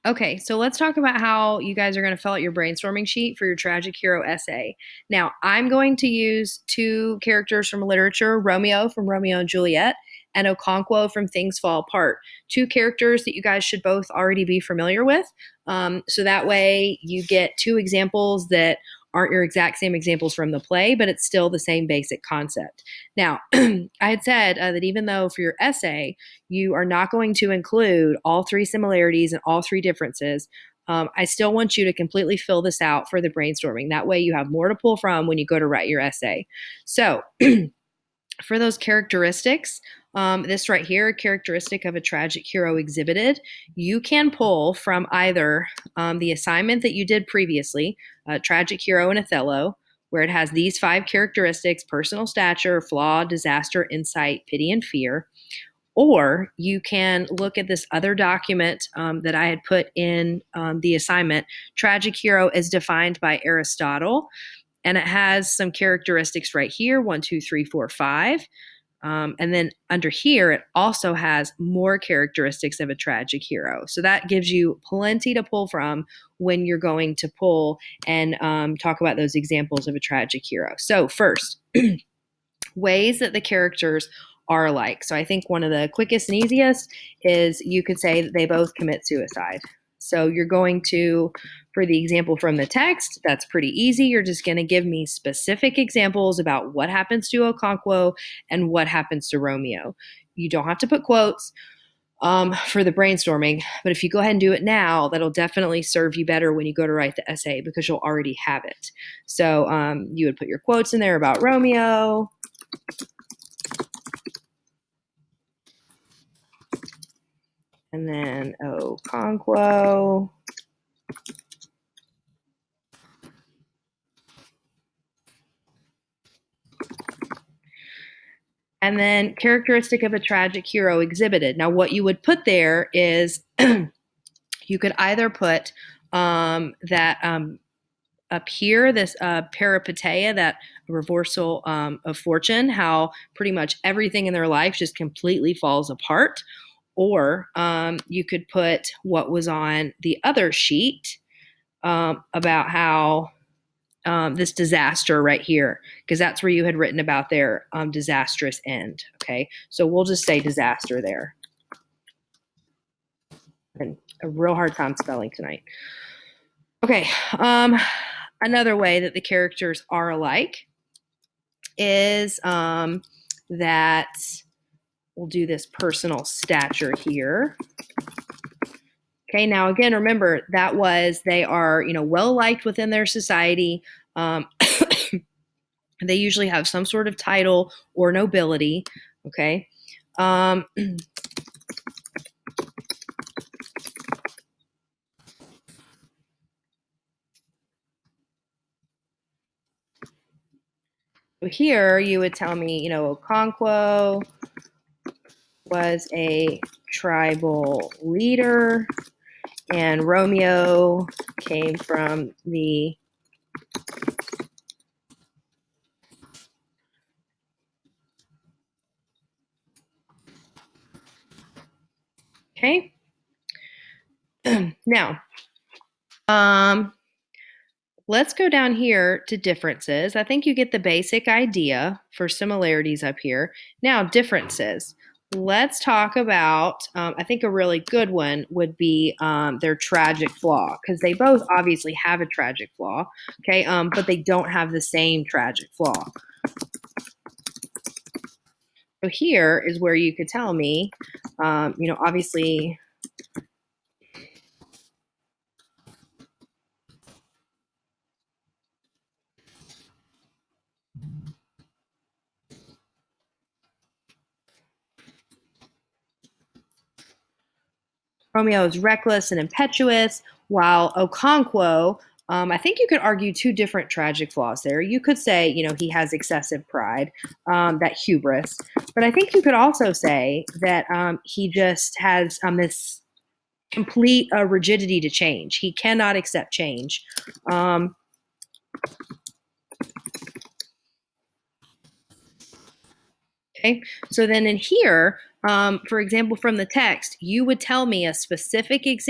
Okay, so let's talk about how you guys are going to fill out your brainstorming sheet for your tragic hero essay. Now, I'm going to use two characters from literature, Romeo from Romeo and Juliet and Okonkwo from Things Fall Apart. Two characters that you guys should both already be familiar with. So that way you get two examples that aren't your exact same examples from the play, but it's still the same basic concept. Now, I had said that even though for your essay, you are not going to include all three similarities and all three differences. I still want you to completely fill this out for the brainstorming. That way you have more to pull from when you go to write your essay. So for those characteristics, this right here, characteristic of a tragic hero exhibited, you can pull from either the assignment that you did previously, Tragic Hero and Othello, where it has these 5 characteristics: personal stature, flaw, disaster, insight, pity, and fear. Or you can look at this other document that I had put in the assignment, Tragic Hero as defined by Aristotle. And it has some characteristics right here, 1, 2, 3, 4, 5. And then under here, it also has more characteristics of a tragic hero. So that gives you plenty to pull from when you're going to pull and talk about those examples of a tragic hero. So first, ways that the characters are alike. So I think one of the quickest and easiest is you could say that they both commit suicide. So you're going to, for the example from the text, that's pretty easy. You're just going to give me specific examples about what happens to Okonkwo and what happens to Romeo. You don't have to put quotes for the brainstorming, but if you go ahead and do it now, that'll definitely serve you better when you go to write the essay because you'll already have it. So you would put your quotes in there about Romeo. And then Okonkwo. And then characteristic of a tragic hero exhibited. Now, what you would put there is you could either put that up here, this peripeteia, that reversal of fortune, how pretty much everything in their life just completely falls apart. Or you could put what was on the other sheet about how this disaster right here, because that's where you had written about their disastrous end. Okay, so we'll just say disaster there. And a real hard time spelling tonight. Okay, another way that the characters are alike is that we'll do this personal stature here. Okay, now again, remember that was they are, well liked within their society. They usually have some sort of title or nobility. Okay. Here you would tell me, Okonkwo was a tribal leader and Romeo came from the okay. Now, let's go down here to differences. I think you get the basic idea for similarities up here. Now, differences. Let's talk about, I think a really good one would be their tragic flaw, because they both obviously have a tragic flaw, okay, but they don't have the same tragic flaw. So here is where you could tell me, obviously, Romeo is reckless and impetuous, while Okonkwo, I think you could argue two different tragic flaws there. You could say, he has excessive pride, that hubris, but I think you could also say that he just has this complete rigidity to change. He cannot accept change. Okay, so then in here, for example, from the text, you would tell me a specific example